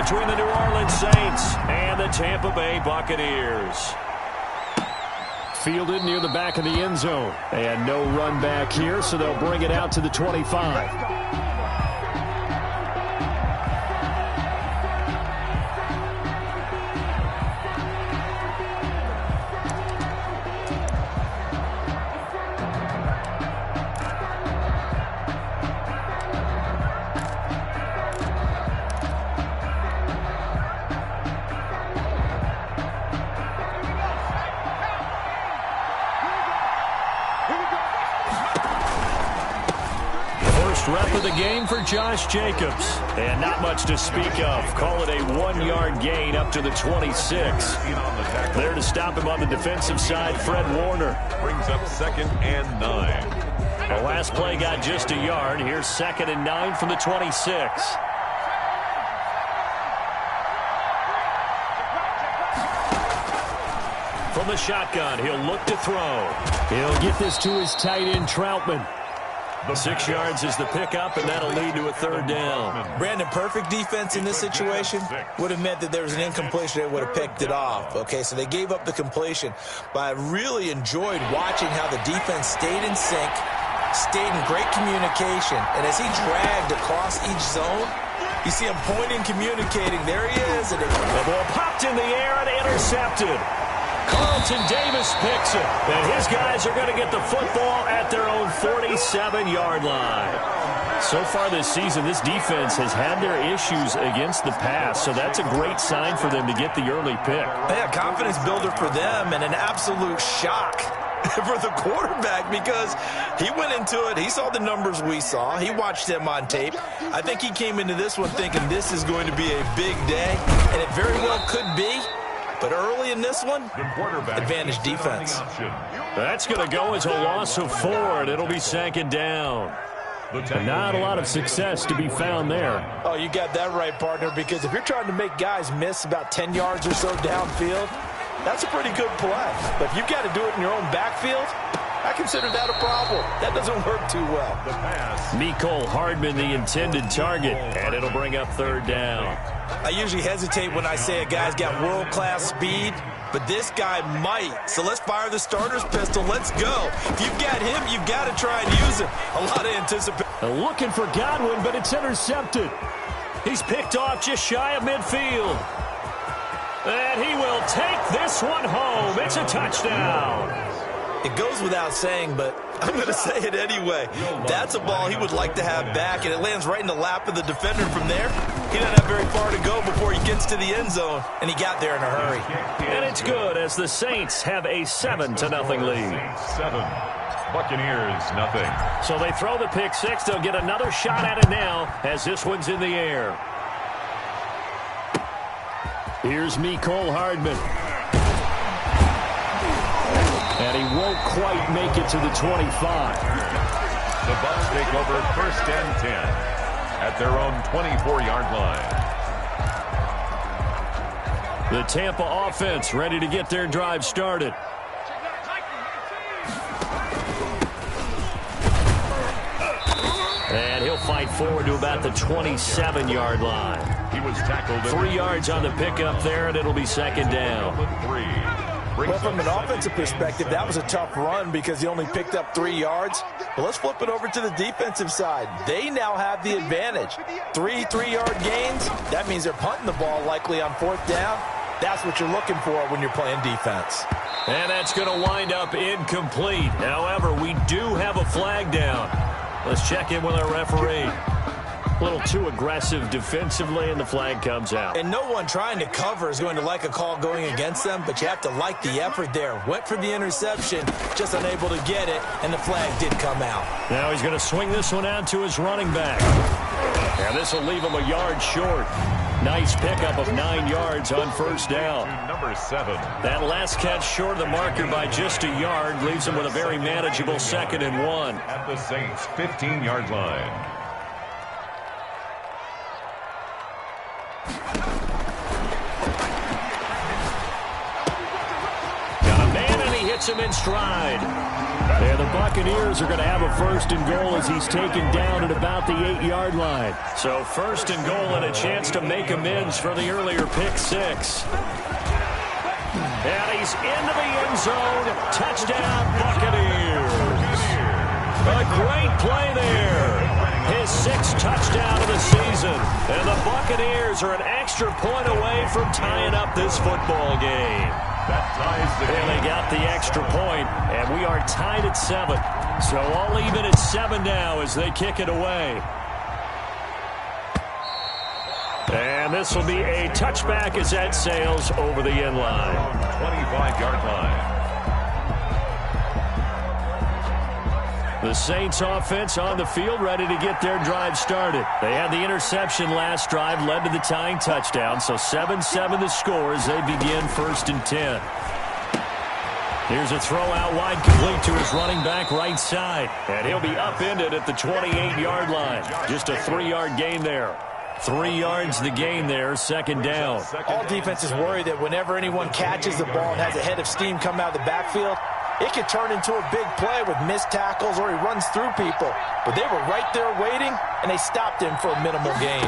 between the New Orleans Saints and the Tampa Bay Buccaneers. Fielded near the back of the end zone. And no run back here, so they'll bring it out to the 25. Rep of the game for Josh Jacobs. And not much to speak of. Call it a 1-yard gain up to the 26. There to stop him on the defensive side, Fred Warner. Brings up 2nd and 9. The last play got just a yard. Here's 2nd and 9 from the 26. From the shotgun, he'll look to throw. He'll get this to his tight end, Troutman. 6 yards is the pickup, and that'll lead to a 3rd down. Brandon, perfect defense in this situation would have meant that there was an incompletion that would have picked it off. Okay, so they gave up the completion. But I really enjoyed watching how the defense stayed in sync, stayed in great communication. And as he dragged across each zone, you see him pointing, communicating. There he is. And the ball popped in the air and intercepted. Carlton Davis picks it. And his guys are going to get the football at their own 47-yard line. So far this season, this defense has had their issues against the pass, so that's a great sign for them to get the early pick. Yeah, confidence builder for them and an absolute shock for the quarterback because he went into it. He saw the numbers we saw. He watched them on tape. I think he came into this one thinking this is going to be a big day, and it very well could be. But early in this one, advantage defense. That's going to go as a loss of 4, and it'll be 2nd down. Not a lot of success to be found there. Oh, you got that right, partner, because if you're trying to make guys miss about 10 yards or so downfield, that's a pretty good play. But if you've got to do it in your own backfield, I consider that a problem. That doesn't work too well. Mecole Hardman, the intended target, and it'll bring up 3rd down. I usually hesitate when I say a guy's got world-class speed, but this guy might. So let's fire the starter's pistol. Let's go. If you've got him, you've got to try and use him. A lot of anticipation. Looking for Godwin, but it's intercepted. He's picked off just shy of midfield. And he will take this one home. It's a touchdown. It goes without saying, but I'm going to say it anyway. That's a ball he would like to have back, and it lands right in the lap of the defender from there. He doesn't have very far to go before he gets to the end zone, and he got there in a hurry. And it's good as the Saints have a 7-0 lead. 7, Buccaneers, nothing. So they throw the pick 6. They'll get another shot at it now as this one's in the air. Here's Mecole Hardman. And he won't quite make it to the 25. The Bucs take over 1st and 10 at their own 24-yard line. The Tampa offense ready to get their drive started. And he'll fight forward to about the 27-yard line. He was tackled. 3 yards on the pickup there, and it'll be 2nd down. 3. Well, from an offensive perspective, that was a tough run because he only picked up 3 yards. But let's flip it over to the defensive side. They now have the advantage. 3 3-yard gains. That means they're punting the ball likely on 4th down. That's what you're looking for when you're playing defense. And that's going to wind up incomplete. However, we do have a flag down. Let's check in with our referee. A little too aggressive defensively, and the flag comes out. And no one trying to cover is going to like a call going against them, but you have to like the effort there. Went for the interception, just unable to get it, and the flag did come out. Now he's going to swing this one out to his running back. And this will leave him a yard short. Nice pickup of 9 yards on 1st down. Number 7. That last catch short of the marker by just a yard leaves him with a very manageable 2nd and 1. At the Saints' 15-yard line. gets him in stride. And the Buccaneers are going to have a first and goal as he's taken down at about the 8-yard line. So first and goal and a chance to make amends for the earlier pick six. And he's into the end zone. Touchdown, Buccaneers. A great play there. His sixth touchdown of the season. And the Buccaneers are an extra point away from tying up this football game. That ties the game. And they got the extra point, and we are tied at 7. So all even at 7 now as they kick it away. And this will be a touchback as that sails over the end line. 25-yard line. The Saints offense on the field ready to get their drive started. They had the interception last drive, led to the tying touchdown. So 7-7 the score as they begin first and 10. Here's a throw out wide, complete to his running back right side. And he'll be upended at the 28-yard line. Just a 3-yard gain there. 3 yards the gain there, second down. All defenses worry that whenever anyone catches the ball and has a head of steam come out of the backfield, it could turn into a big play with missed tackles or he runs through people. But they were right there waiting, and they stopped him for a minimal gain.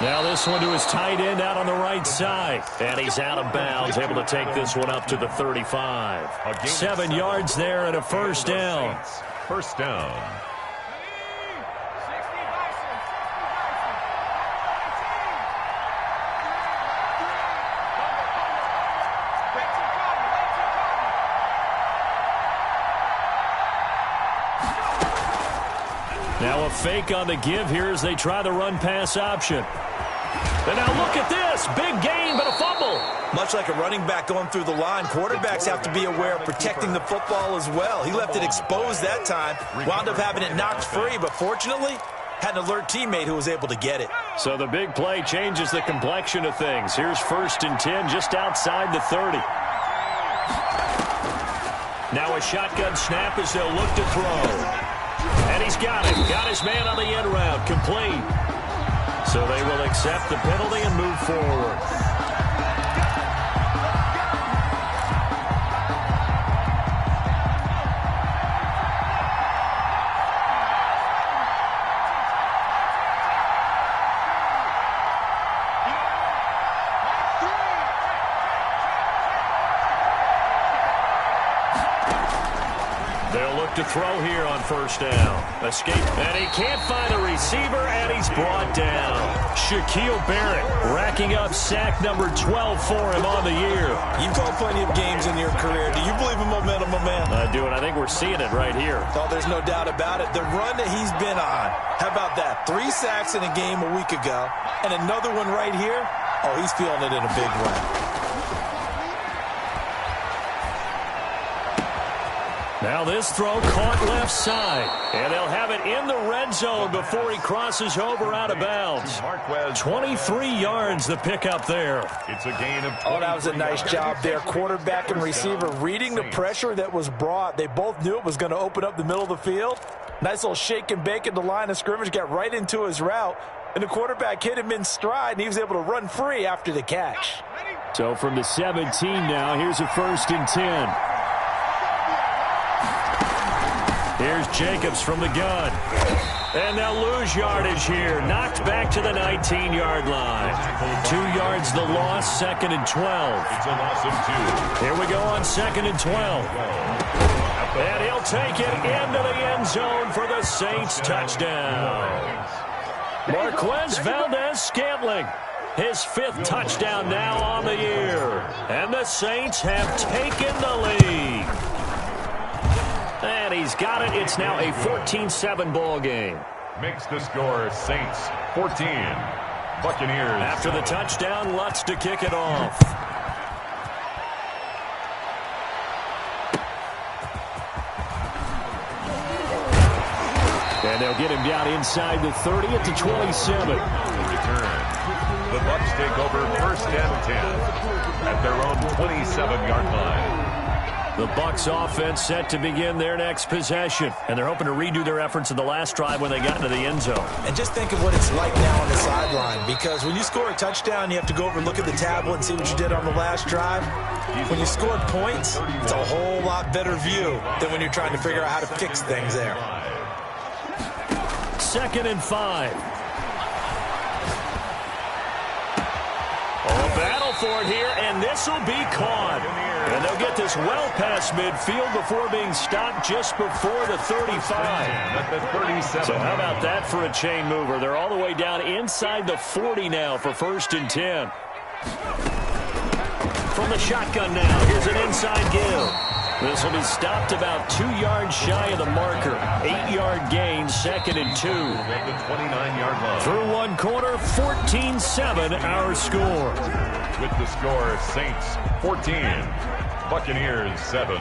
Now this one to his tight end out on the right side. And he's out of bounds, able to take this one up to the 35. 7 yards there and a first down. First down. Now a fake on the give here as they try the run-pass option. And now look at this. Big gain, but a fumble. Much like a running back going through the line, quarterbacks have to be aware of protecting the football as well. He left it exposed that time, wound up having it knocked free, but fortunately, had an alert teammate who was able to get it. So the big play changes the complexion of things. Here's first and 10 just outside the 30. Now a shotgun snap as they'll look to throw. And he's got him. Got his man on the end route. Complete. So they will accept the penalty and move forward. To throw here on first down. Escape, and he can't find the receiver, and he's brought down. Shaquille Barrett racking up sack number 12 for him on the year. You've called plenty of games in your career. Do you believe in momentum, my man? I do, and I think we're seeing it right here. Oh, there's no doubt about it. The run that he's been on. How about that? 3 sacks in a game a week ago, and another one right here. Oh, he's feeling it in a big way. Now this throw caught left side. And they'll have it in the red zone before he crosses over out of bounds. 23 yards the pickup there. It's a gain of 20. Oh, that was a nice job there. Quarterback and receiver reading the pressure that was brought. They both knew it was going to open up the middle of the field. Nice little shake and bake at the line of scrimmage. Got right into his route. And the quarterback hit him in stride, and he was able to run free after the catch. So from the 17 now, here's a first and 10. Here's Jacobs from the gun. And they'll lose yardage here. Knocked back to the 19-yard line. 2 yards the loss, second and 12. It's a loss of 2. Here we go on second and 12. And he'll take it into the end zone for the Saints touchdown. Marquez Valdez-Scantling. His 5th touchdown now on the year. And the Saints have taken the lead. And he's got it. It's now a 14-7 ball game. Makes the score Saints 14. Buccaneers. After the touchdown, Lutz to kick it off. And they'll get him down inside the 30 at the 27. Return. The Bucs take over first and 10 at their own 27-yard line. The Bucs offense set to begin their next possession, and they're hoping to redo their efforts in the last drive when they got into the end zone. And just think of what it's like now on the sideline, because when you score a touchdown, you have to go over and look at the tablet and see what you did on the last drive. When you scored points, it's a whole lot better view than when you're trying to figure out how to fix things there. 2nd and 5. A battle for it here, and this will be caught. And they'll get this well past midfield before being stopped just before the 35. At the 37. So how about that for a chain mover? They're all the way down inside the 40 now for 1st and 10. From the shotgun now, here's an inside give. This will be stopped about 2 yards shy of the marker. 8-yard gain, 2nd and 2. At the 29-yard line. Through one quarter, 14-7 our score. With the score, Saints 14, Buccaneers 7.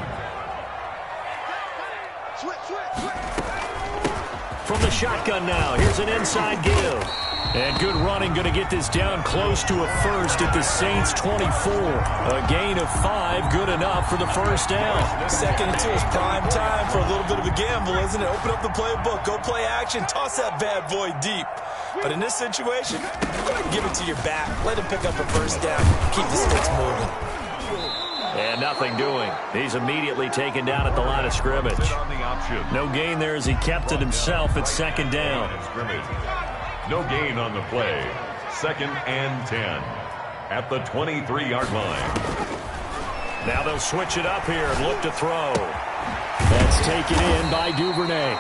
From the shotgun now, here's an inside give. And good running, going to get this down close to a first at the Saints 24. A gain of 5, good enough for the first down. 2nd and 2 is prime time for a little bit of a gamble, isn't it? Open up the playbook, go play action, toss that bad boy deep. But in this situation, go ahead and give it to your back. Let him pick up a first down. Keep the sticks moving. And nothing doing. He's immediately taken down at the line of scrimmage. No gain there as he kept it himself at 2nd down. No gain on the play. 2nd and 10 at the 23-yard line. Now they'll switch it up here and look to throw. That's taken in by Duvernay.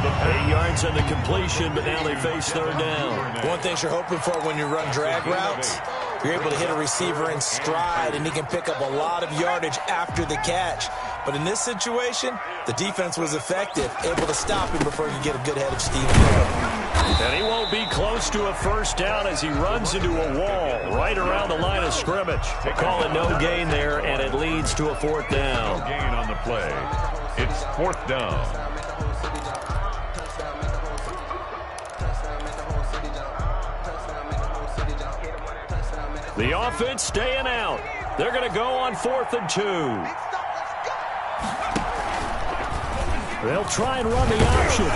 8 yards on the completion, but now they face 3rd down. One thing you're hoping for when you run drag routes, you're able to hit a receiver in stride, and he can pick up a lot of yardage after the catch. But in this situation, the defense was effective, able to stop him before he could get a good head of steam. And he won't be close to a first down as he runs into a wall right around the line of scrimmage. They call it no gain there, and it leads to a 4th down. No gain on the play. It's 4th down. The offense staying out. They're going to go on 4th and 2. They'll try and run the option.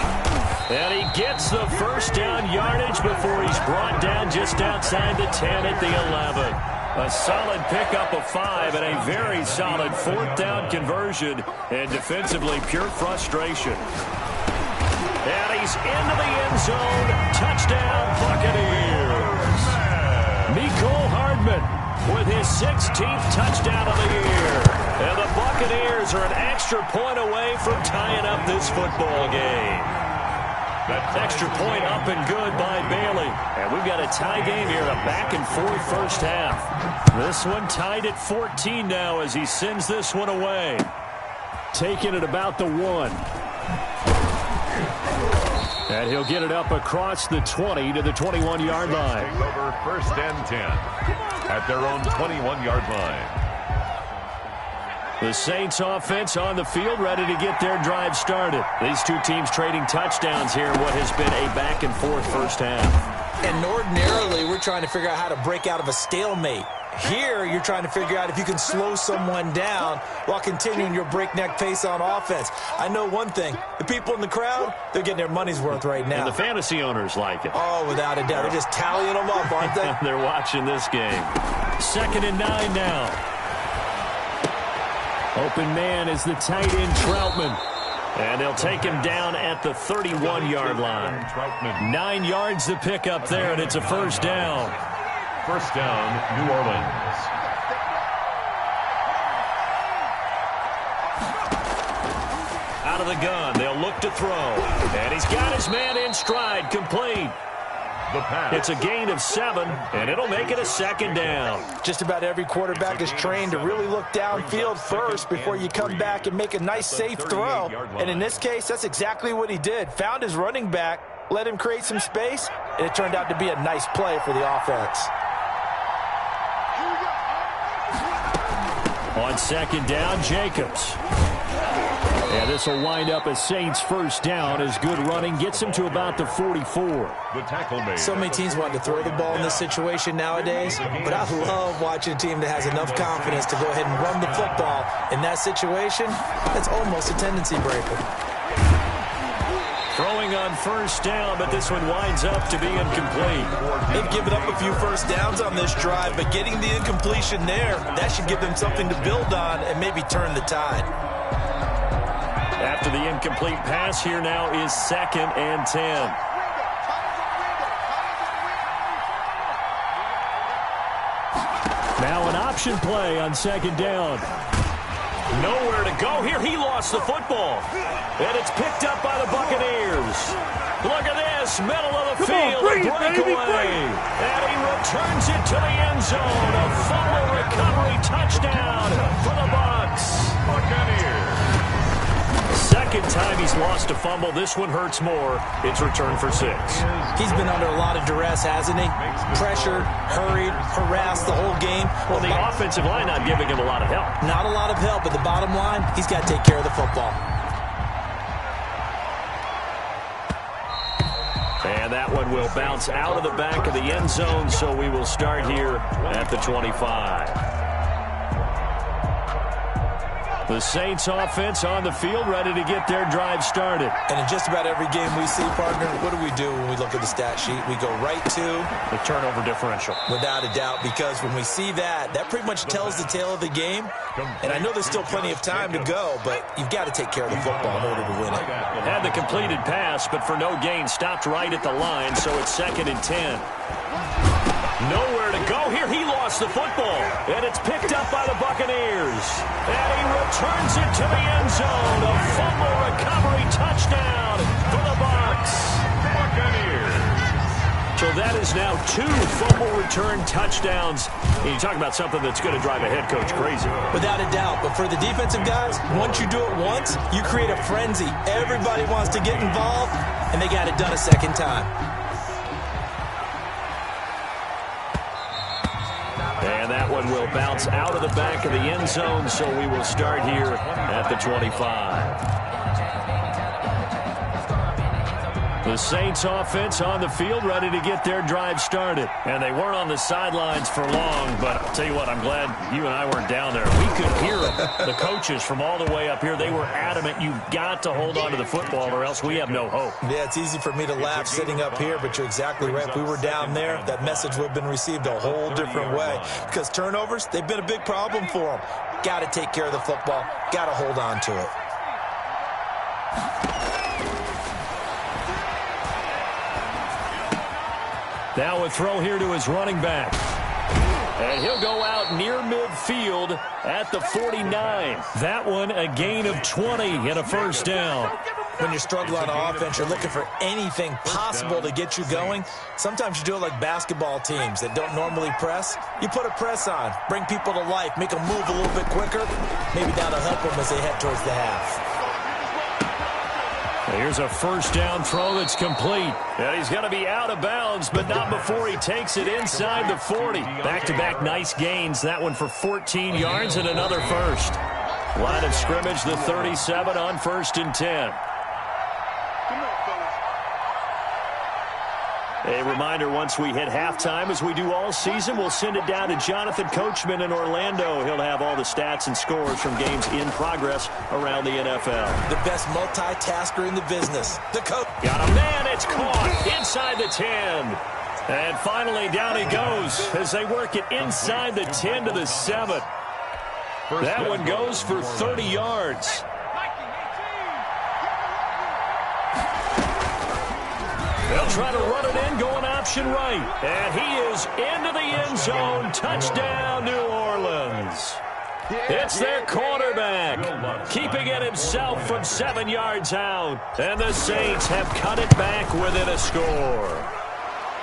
And he gets the first down yardage before he's brought down just outside the 10 at the 11. A solid pickup of 5 and a very solid 4th down conversion. And defensively, pure frustration. And he's into the end zone. Touchdown, Buccaneers. Nicole Hardman with his 16th touchdown of the year. And the Buccaneers are an extra point away from tying up this football game. That extra point up and good by Bailey. And we've got a tie game here, a back-and-forth first half. This one tied at 14 now as he sends this one away. Taking it about the 1. And he'll get it up across the 20 to the 21-yard line. Take over 1st and 10 at their own 21-yard line. The Saints offense on the field ready to get their drive started. These two teams trading touchdowns here in what has been a back-and-forth first half. And ordinarily, we're trying to figure out how to break out of a stalemate. Here, you're trying to figure out if you can slow someone down while continuing your breakneck pace on offense. I know one thing. The people in the crowd, they're getting their money's worth right now. And the fantasy owners like it. Oh, without a doubt. They're just tallying them up, aren't they? They're watching this game. 2nd and 9 now. Open man is the tight end, Troutman. And they'll take him down at the 31-yard line. 9 yards to pick up there, and it's a first down. First down, New Orleans. Out of the gun, they'll look to throw. And he's got his man in stride, complete. The pass. It's a gain of 7, and it'll make it a 2nd down. Just about every quarterback is trained to really look downfield first before you come back and make a nice, safe throw. And in this case, that's exactly what he did. Found his running back, let him create some space, and it turned out to be a nice play for the offense. On 2nd down, Jacobs. And this will wind up a Saints first down as good running gets him to about the 44. The tackle made. So many teams want to throw the ball in this situation nowadays, but I love watching a team that has enough confidence to go ahead and run the football. In that situation, that's almost a tendency breaker. Throwing on first down, but this one winds up to be incomplete. They've given up a few first downs on this drive, but getting the incompletion there, that should give them something to build on and maybe turn the tide. After the incomplete pass, here now is 2nd and 10. Now an option play on 2nd down. Nowhere to go here. He lost the football. And it's picked up by the Buccaneers. Look at this. Middle of the field. Breakaway. And he returns it to the end zone. A fumble recovery touchdown for the Bucs. Buccaneers. Second time he's lost a fumble. This one hurts more. It's returned for 6. He's been under a lot of duress, hasn't he? Pressured, hurried, harassed the whole game. Well, the offensive line not giving him a lot of help. Not a lot of help, but the bottom line, he's got to take care of the football. And that one will bounce out of the back of the end zone, so we will start here at the 25. The Saints offense on the field, ready to get their drive started. And in just about every game we see, partner, what do when we look at the stat sheet? We go right to the turnover differential. Without a doubt, because when we see that, that pretty much tells the tale of the game. And I know there's still plenty of time to go, but you've got to take care of the football in order to win it. Had the completed pass, but for no gain, stopped right at the line, so it's 2nd and 10. Nowhere to go here. He lost the football. And it's picked up by the Buccaneers. And he returns it to the end zone. A fumble recovery touchdown for the Bucs. Buccaneers. So that is now 2 fumble return touchdowns. And you talk about something that's going to drive a head coach crazy. Without a doubt. But for the defensive guys, once you do it once, you create a frenzy. Everybody wants to get involved, and they got it done a second time. And that one will bounce out of the back of the end zone, so we will start here at the 25. The Saints offense on the field, ready to get their drive started. And they weren't on the sidelines for long, but I'll tell you what, I'm glad you and I weren't down there. We could hear the coaches from all the way up here. They were adamant, you've got to hold on to the football or else we have no hope. Yeah, it's easy for me to laugh sitting up here, but you're exactly right. If we were down there, that message would have been received a whole different way. Because turnovers, they've been a big problem for them. Got to take care of the football. Got to hold on to it. Now a throw here to his running back. And he'll go out near midfield at the 49. That one a gain of 20 and a first down. When you struggle on offense, you're looking for anything possible to get you going. Sometimes you do it like basketball teams that don't normally press. You put a press on, bring people to life, make them move a little bit quicker. Maybe that'll help them as they head towards the half. Here's a first down throw that's complete. And he's going to be out of bounds, but not before he takes it inside the 40. Back-to-back nice gains. That one for 14 yards and another first. Line of scrimmage, the 37 on 1st and 10. A reminder, once we hit halftime, as we do all season, we'll send it down to Jonathan Coachman in Orlando. He'll have all the stats and scores from games in progress around the NFL. The best multitasker in the business. The coach. Got a man. It's caught inside the 10. And finally, down he goes as they work it inside the 10 to the 7. That one goes for 30 yards. They'll try to run it in, going option right. And he is into the end zone. Touchdown, New Orleans. It's their quarterback, keeping it himself from 7 yards out. And the Saints have cut it back within a score.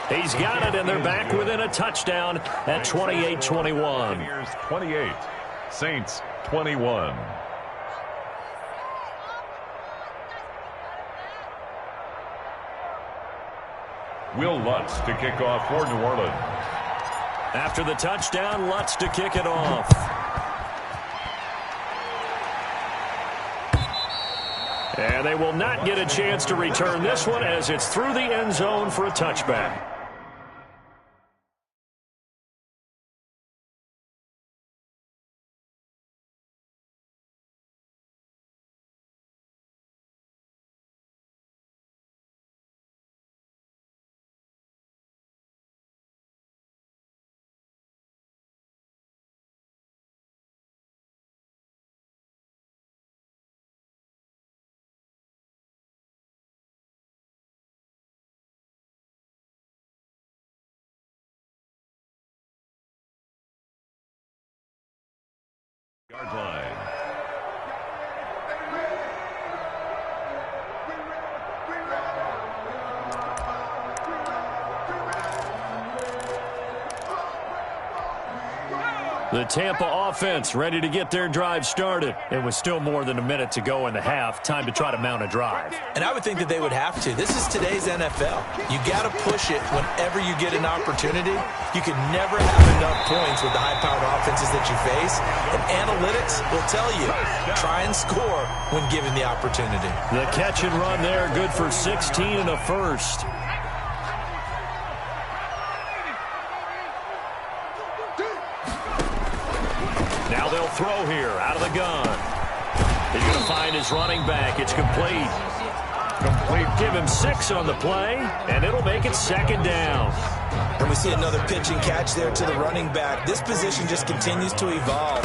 He's got it, and they're back within a touchdown at 28-21. Here's 28. Saints 21. Will Lutz to kick off for New Orleans. After the touchdown, Lutz to kick it off. And they will not get a chance to return this one as it's through the end zone for a touchback. Yard line. The Tampa offense ready to get their drive started. It was still more than a minute to go in the half. Time to try to mount a drive. And I would think that they would have to. This is today's NFL. You got to push it whenever you get an opportunity. You can never have enough points with the high-powered offenses that you face. And analytics will tell you, try and score when given the opportunity. The catch and run there, good for 16 and a first. Now they'll throw here out of the gun. He's going to find his running back. It's complete. Give him 6 on the play, and it'll make it second down. And we see another pitch and catch there to the running back. This position just continues to evolve.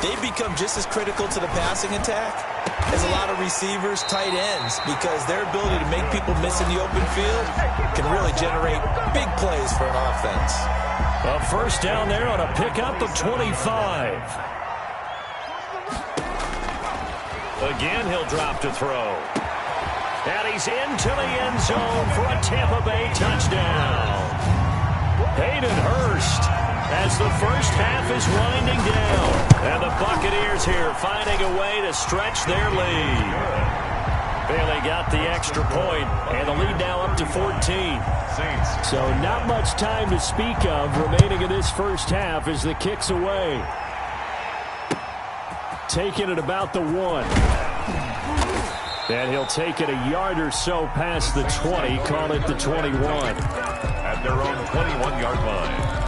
They've become just as critical to the passing attack as a lot of receivers, tight ends, because their ability to make people miss in the open field can really generate big plays for an offense. A first down there on a pickup of 25. Again, he'll drop to throw. And he's into the end zone for a Tampa Bay touchdown. Hayden Hurst as the first half is winding down. And the Buccaneers here finding a way to stretch their lead. Bailey got the extra point, and the lead now up to 14. So not much time to speak of remaining in this first half as the kick's away. Taking it about the 1. And he'll take it a yard or so past the 20, call it the 21. At their own 21-yard line.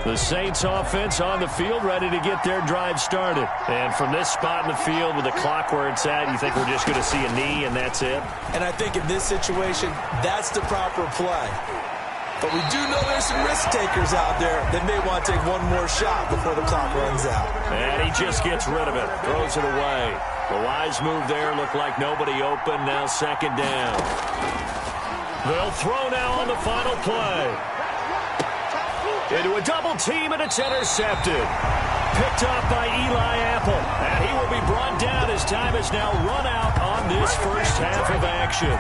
The Saints offense on the field ready to get their drive started. And from this spot in the field with the clock where it's at, you think we're just going to see a knee and that's it? And I think in this situation, that's the proper play. But we do know there's some risk takers out there that may want to take one more shot before the clock runs out. And he just gets rid of it, throws it away. The wise move there, looked like nobody open, now second down. They'll throw now on the final play. Into a double team, and it's intercepted. Picked up by Eli Apple. And he will be brought down as time has now run out on this first half of action.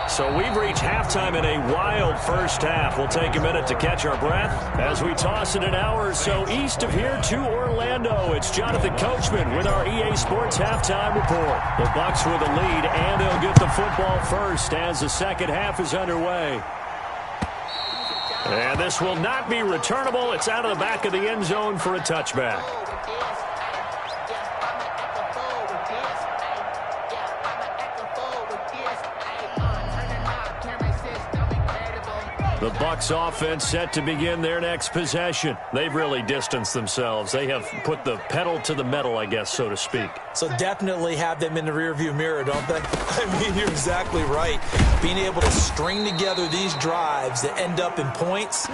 So we've reached halftime in a wild first half. We'll take a minute to catch our breath as we toss it an hour or so east of here to Orlando. It's Jonathan Coachman with our EA Sports Halftime Report. The Bucs with a lead, and they'll get the football first as the second half is underway. And this will not be returnable. It's out of the back of the end zone for a touchback. The Bucs offense set to begin their next possession. They've really distanced themselves. They have put the pedal to the metal, I guess, so to speak. So definitely have them in the rearview mirror, don't they? I mean, you're exactly right. Being able to string together these drives that end up in points,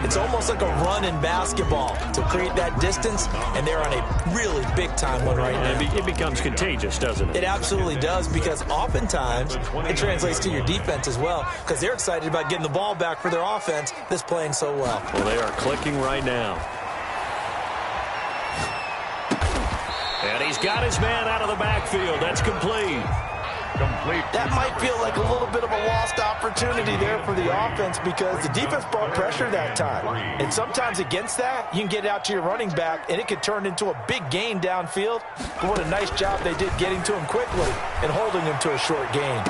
it's almost like a run in basketball to create that distance, and they're on a really big-time one right now. It becomes contagious, doesn't it? It absolutely does, because oftentimes it translates to your defense as well, because they're excited about getting the ball back for their offense that's playing so well. Well, they are clicking right now. And he's got his man out of the backfield. That's complete. Complete. That might feel like a little bit of a lost opportunity there for the offense because the defense brought pressure that time. And sometimes against that, you can get out to your running back, and it could turn into a big gain downfield. But what a nice job they did getting to him quickly and holding him to a short gain.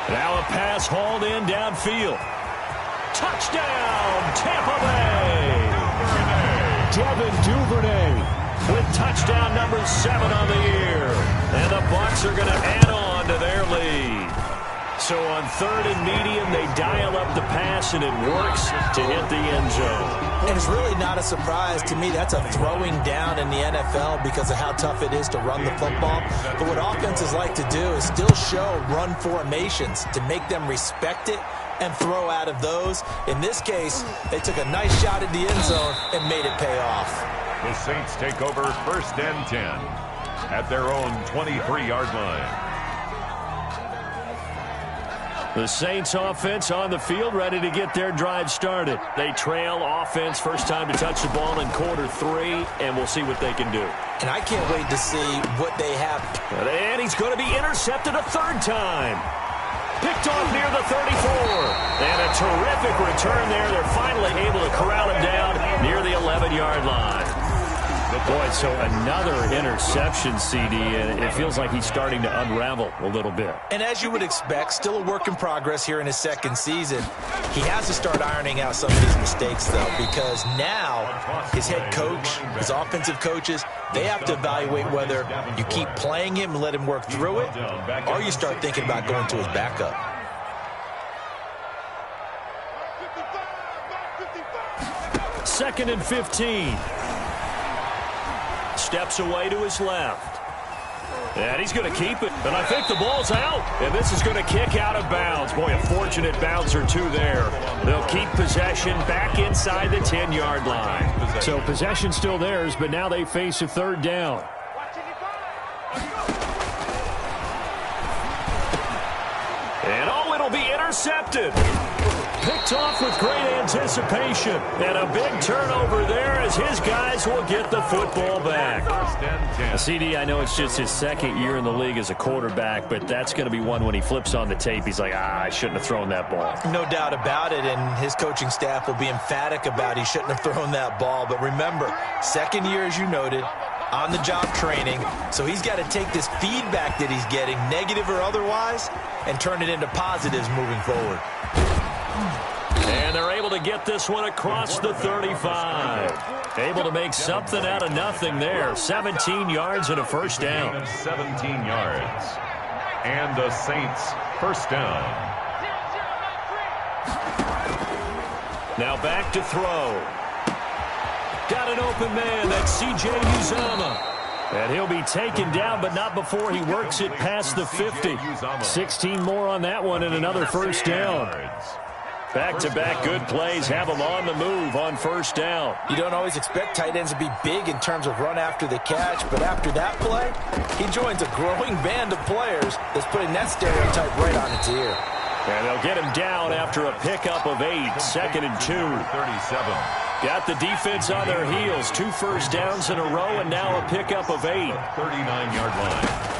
Now a pass hauled in downfield. Touchdown, Tampa Bay! Devin Duvernay with touchdown number 7 on the year. And the Bucs are going to add on to their lead. So on 3rd and medium, they dial up the pass, and it works to hit the end zone. And it's really not a surprise to me. That's a throwing down in the NFL because of how tough it is to run the football. But what offenses like to do is still show run formations to make them respect it and throw out of those. In this case, they took a nice shot at the end zone and made it pay off. The Saints take over 1st and 10 at their own 23-yard line. The Saints offense on the field, ready to get their drive started. They trail offense, first time to touch the ball in quarter 3, and we'll see what they can do. And I can't wait to see what they have. And he's going to be intercepted a 3rd time. Picked off near the 34. And a terrific return there. They're finally able to corral him down near the 11-yard line. Boy, so another interception, CD, and it feels like he's starting to unravel a little bit. And as you would expect, still a work in progress here in his 2nd season. He has to start ironing out some of these mistakes, though, because now his head coach, his offensive coaches, they have to evaluate whether you keep playing him and let him work through it, or you start thinking about going to his backup. Second and 15. Steps away to his left. And he's going to keep it. And I think the ball's out. And this is going to kick out of bounds. Boy, a fortunate bounce or two there. They'll keep possession back inside the 10-yard line. So possession still theirs, but now they face a 3rd down. And oh, it'll be intercepted. Picked off with great anticipation. And a big turnover there as his guys will get the football back. CD, I know it's just his 2nd year in the league as a quarterback, but that's going to be one when he flips on the tape. He's like, I shouldn't have thrown that ball. No doubt about it, and his coaching staff will be emphatic about he shouldn't have thrown that ball. But remember, 2nd year, as you noted, on-the-job training, so he's got to take this feedback that he's getting, negative or otherwise, and turn it into positives moving forward. And they're able to get this one across the 35. Able to make something out of nothing there. 17 yards and a 1st down. 17 yards. And the Saints 1st down. Now back to throw. Got an open man. That's C.J. Uzomah. And he'll be taken down, but not before he works it past the 50. 16 more on that one and another 1st down. Back-to-back good plays have him on the move on 1st down. You don't always expect tight ends to be big in terms of run after the catch, but after that play, he joins a growing band of players that's putting that stereotype right on its ear. And they'll get him down after a pickup of 8, 2nd and 2. 37. Got the defense on their heels. 2 1st downs in a row, and now a pickup of 8. 39-yard line.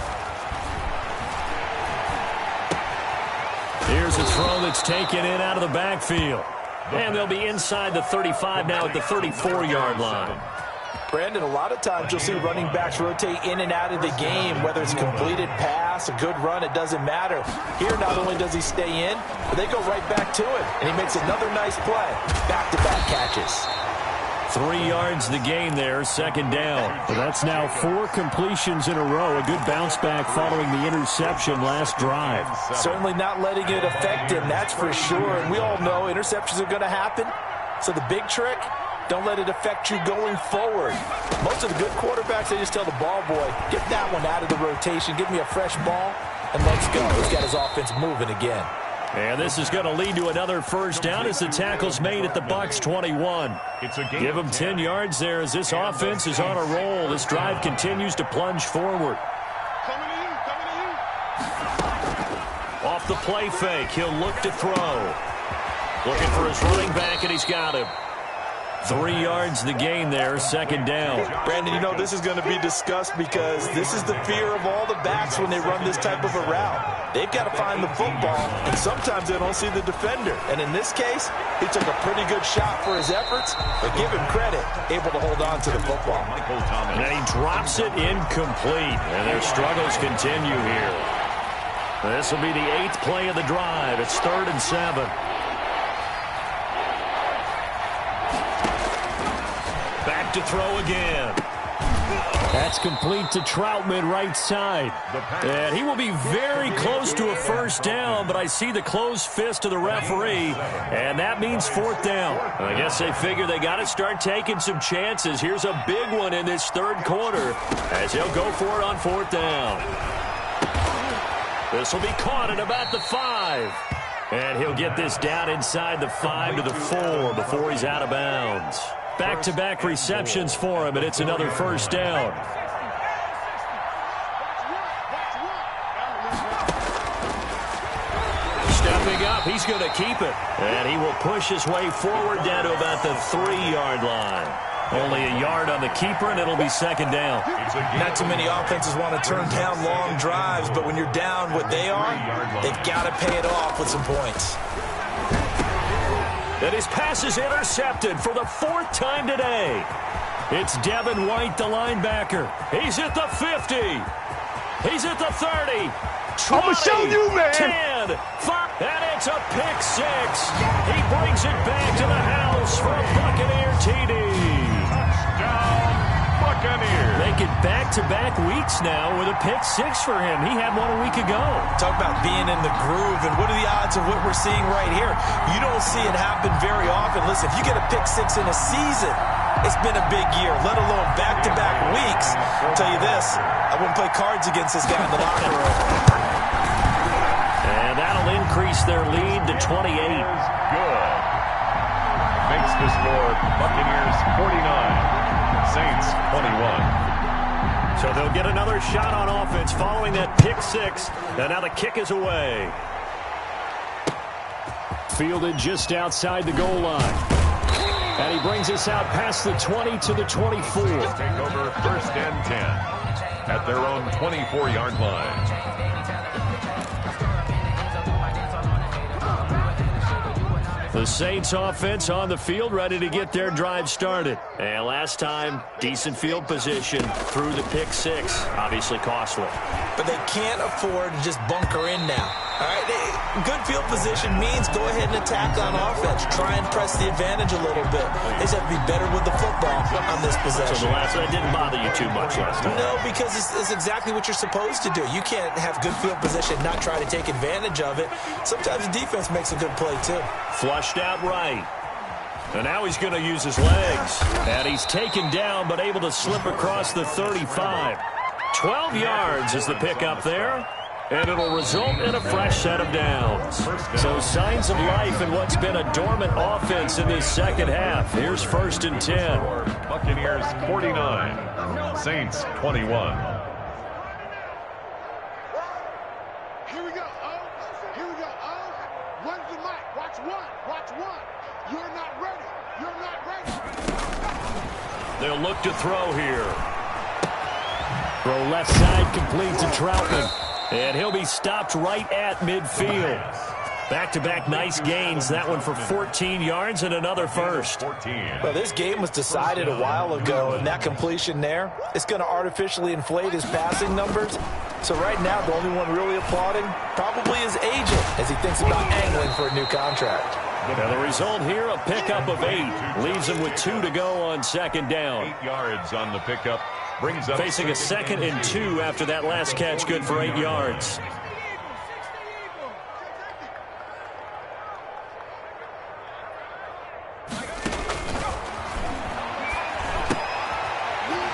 Here's a throw that's taken in out of the backfield. And they'll be inside the 35 now at the 34-yard line. Brandon, a lot of times you'll see running backs rotate in and out of the game, whether it's a completed pass, a good run, it doesn't matter. Here, not only does he stay in, but they go right back to it, and he makes another nice play. Back-to-back catches. 3 yards the gain there, 2nd down. But that's now 4 completions in a row. A good bounce back following the interception last drive. Certainly not letting it affect him, that's for sure. And we all know interceptions are going to happen. So the big trick, don't let it affect you going forward. Most of the good quarterbacks, they just tell the ball boy, get that one out of the rotation, give me a fresh ball, and let's go. He's got his offense moving again. And this is going to lead to another 1st down as the tackle's made at the Bucs 21. Give him 10 yards there as this offense is on a roll. This drive continues to plunge forward. Off the play fake, he'll look to throw. Looking for his running back, and he's got him. 3 yards the gain there, second down. Brandon, you know this is going to be discussed because this is the fear of all the backs when they run this type of a route. They've got to find the football, and sometimes they don't see the defender. And in this case, he took a pretty good shot for his efforts, but give him credit, able to hold on to the football. And he drops it incomplete, and their struggles continue here. This will be the 8th play of the drive. It's 3rd and 7. Back to throw again. That's complete to Troutman, right side. And he will be very close to a first down, but I see the closed fist of the referee, and that means 4th down. I guess they figure they got to start taking some chances. Here's a big one in this 3rd quarter as he'll go for it on 4th down. This will be caught at about the 5. And he'll get this down inside the 5 to the 4 before he's out of bounds. Back-to-back receptions for him, and it's another first down. Stepping up, he's going to keep it. And he will push his way forward down to about the 3-yard line. Only a yard on the keeper, and it'll be second down. Not too many offenses want to turn down long drives, but when you're down what they are, they've got to pay it off with some points. And his pass is intercepted for the 4th time today. It's Devin White, the linebacker. He's at the 50. He's at the 30. 20, I'm show you, man. 10, 5, and it's a pick 6. He brings it back to the house for a Buccaneer TD. Touchdown, Buccaneers. Make it back-to-back weeks now with a pick 6 for him. He had one a week ago. Talk about being in the groove, and what are the odds of what we're seeing right here? You don't see it happen very often. Listen, if you get a pick 6 in a season, it's been a big year, let alone back-to-back weeks. I'll tell you this, I wouldn't play cards against this guy in the locker room. And that'll increase their lead to 28. Good. Makes the score Buccaneers 49, Saints 21. So they'll get another shot on offense following that pick 6. And now the kick is away. Fielded just outside the goal line. And he brings us out past the 20 to the 24. Take over 1st and 10 at their own 24-yard line. The Saints offense on the field, ready to get their drive started. And last time, decent field position through the pick 6. Obviously costly. But they can't afford to just bunker in now. All right, good field position means go ahead and attack on offense. Try and press the advantage a little bit. They just have to be better with the football on this possession. So the last one didn't bother you too much last time. No, because it's exactly what you're supposed to do. You can't have good field position, not try to take advantage of it. Sometimes the defense makes a good play, too. Flushed out right. And now he's going to use his legs. And he's taken down, but able to slip across the 35. 12 yards is the pickup there. And it'll result in a fresh set of downs. So signs of life in what's been a dormant offense in this second half. Here's 1st and 10. Buccaneers 49, Saints 21. Here we go. Here we go. One's the mic. Watch one. Watch one. You're not ready. You're not ready. They'll look to throw here. Throw left side complete to Troutman. And he'll be stopped right at midfield. Back-to-back nice gains. That one for 14 yards and another first. Well, this game was decided a while ago, and that completion there, it's going to artificially inflate his passing numbers. So right now, the only one really applauding probably his agent as he thinks about angling for a new contract. Now the result here, a pickup of 8. Leaves him with 2 to go on second down. 8 yards on the pickup. Brings up facing a 2nd and 2 after that last catch, good for 8 yards.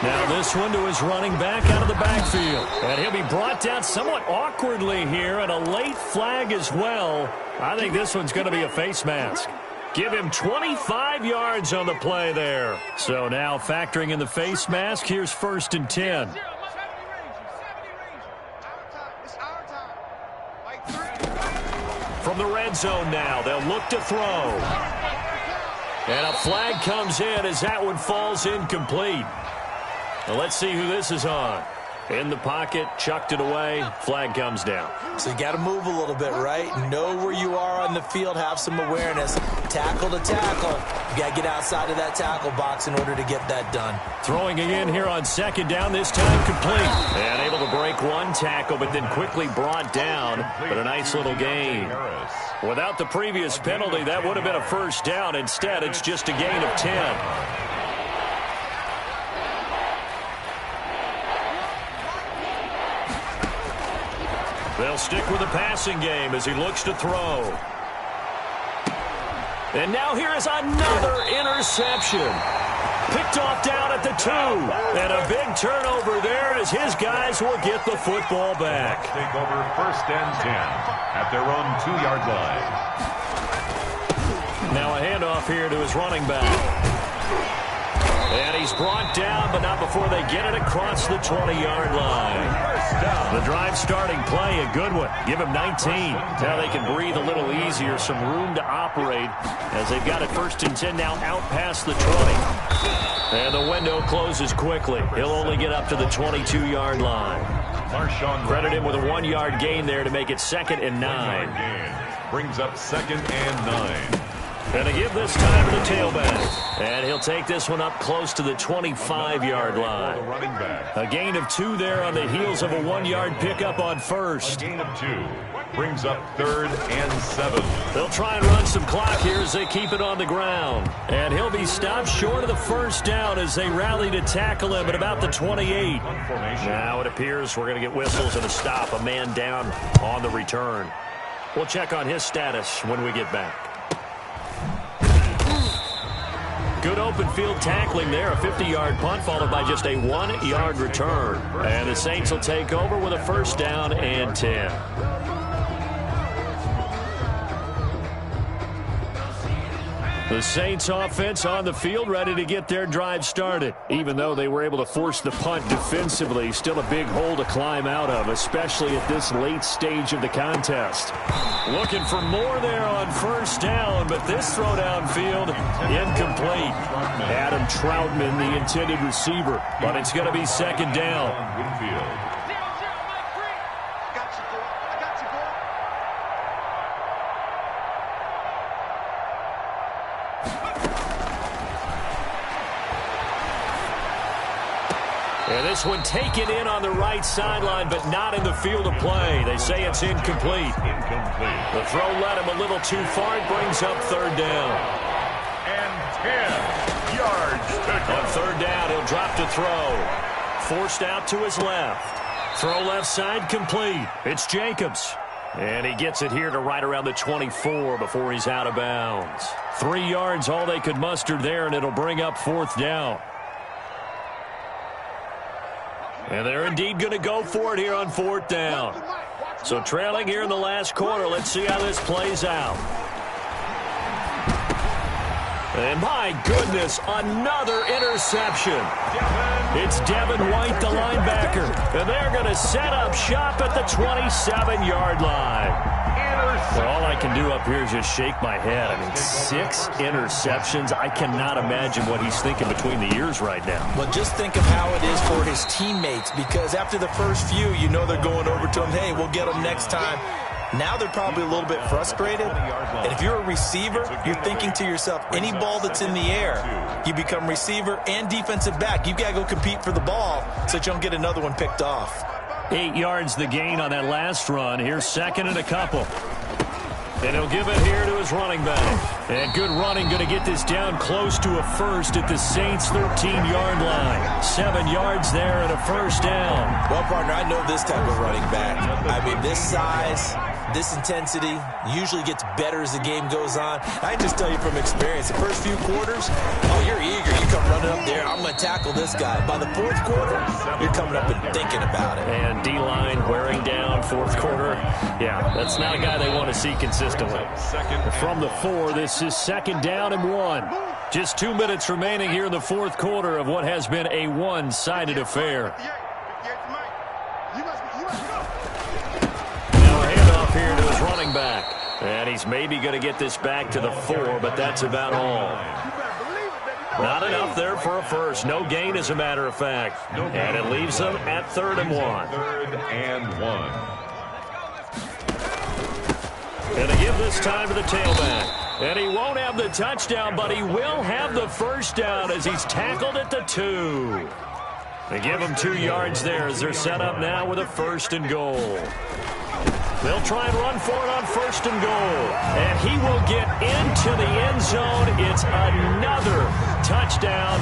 Now this one to his running back out of the backfield. And he'll be brought down somewhat awkwardly here, and a late flag as well. I think this one's going to be a face mask. Give him 25 yards on the play there. So now factoring in the face mask, here's 1st and 10. From the red zone now, they'll look to throw. And a flag comes in as that one falls incomplete. Now let's see who this is on. In the pocket, chucked it away, flag comes down. So you got to move a little bit, right? Know where you are on the field, have some awareness. Tackle to tackle. You got to get outside of that tackle box in order to get that done. Throwing again here on second down, this time complete. And able to break one tackle, but then quickly brought down. But a nice little gain. Without the previous penalty, that would have been a first down. Instead, it's just a gain of 10. They'll stick with the passing game as he looks to throw. And now here is another interception. Picked off down at the 2. And a big turnover there as his guys will get the football back. Take over first and 10 at their own 2-yard line. Now a handoff here to his running back. And he's brought down, but not before they get it across the 20-yard line. The drive starting play, a good one. Give him 19. Now they can breathe a little easier, some room to operate as they've got it first and 10 now out past the 20. And the window closes quickly. He'll only get up to the 22-yard line. Credit him with a 1-yard gain there to make it 2nd and 9. Brings up 2nd and 9. Going to give this time to the tailback. And he'll take this one up close to the 25-yard line. A gain of 2 there on the heels of a 1-yard pickup on first. A gain of 2 brings up 3rd and 7. They'll try and run some clock here as they keep it on the ground. And he'll be stopped short of the first down as they rally to tackle him at about the 28. Now it appears we're going to get whistles and a stop. A man down on the return. We'll check on his status when we get back. Good open field tackling there. A 50-yard punt followed by just a 1-yard return. And the Saints will take over with a first down and 10. The Saints offense on the field ready to get their drive started. Even though they were able to force the punt defensively, still a big hole to climb out of, especially at this late stage of the contest. Looking for more there on first down, but this throw downfield incomplete. Adam Troutman, the intended receiver, but it's going to be 2nd down. And this one taken in on the right sideline, but not in the field of play. They say it's incomplete. The throw led him a little too far. It brings up 3rd down. And 10 yards to go. On 3rd down, he'll drop to throw. Forced out to his left. Throw left side complete. It's Jacobs. And he gets it here to right around the 24 before he's out of bounds. 3 yards, all they could muster there, and it'll bring up 4th down. And they're indeed going to go for it here on 4th down. So trailing here in the last quarter, let's see how this plays out. And my goodness, another interception. It's Devin White, the linebacker. And they're going to set up shop at the 27-yard line. Well, all I can do up here is just shake my head. I mean, 6 interceptions. I cannot imagine what he's thinking between the ears right now. Well, just think of how it is for his teammates, because after the first few, you know they're going over to him, hey, we'll get him next time. Now they're probably a little bit frustrated. And if you're a receiver, you're thinking to yourself, any ball that's in the air, you become receiver and defensive back. You've got to go compete for the ball so that you don't get another one picked off. 8 yards the gain on that last run. Here's 2nd and a couple. And he'll give it here to his running back. And good running, going to get this down close to a first at the Saints' 13-yard line. 7 yards there and a first down. Well, partner, I know this type of running back. I mean, this size, this intensity usually gets better as the game goes on. I can just tell you from experience, the first few quarters, oh, you're eager. You come running up there, I'm going to tackle this guy. By the 4th quarter, you're coming up and thinking about it. And D-line wearing down 4th quarter. Yeah, that's not a guy they want to see consistently. From the 4, this is 2nd down and 1. Just 2 minutes remaining here in the 4th quarter of what has been a one-sided affair. Now a handoff here to his running back. And he's maybe going to get this back to the 4, but that's about all. Not enough there for a first. No gain, as a matter of fact. And it leaves them at 3rd and 1. 3rd and 1. And they give this time to the tailback. And he won't have the touchdown, but he will have the first down as he's tackled at the 2. They give him 2 yards there as they're set up now with a 1st and goal. They'll try and run for it on 1st and goal. And he will get into the end zone. It's another touchdown.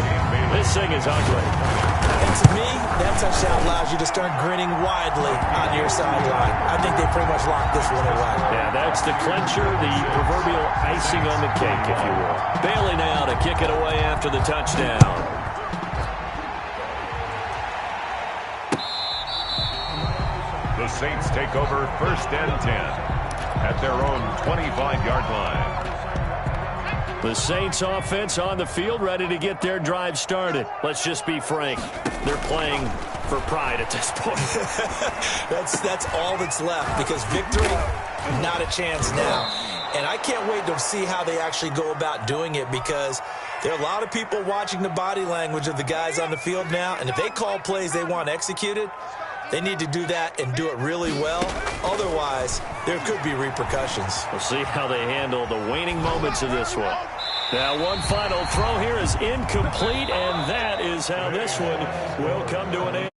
This thing is ugly. And to me, that touchdown allows you to start grinning widely on your sideline. I think they pretty much locked this one away. Yeah, that's the clincher, the proverbial icing on the cake, if you will. Bailey now to kick it away after the touchdown. The Saints take over 1st and 10 at their own 25-yard line. The Saints offense on the field, ready to get their drive started. Let's just be frank. They're playing for pride at this point. That's all that's left, because victory, not a chance now. And I can't wait to see how they actually go about doing it, because there are a lot of people watching the body language of the guys on the field now, and if they call plays they want executed, they need to do that and do it really well. Otherwise, there could be repercussions. We'll see how they handle the waning moments of this one. Now, one final throw here is incomplete, and that is how this one will come to an end.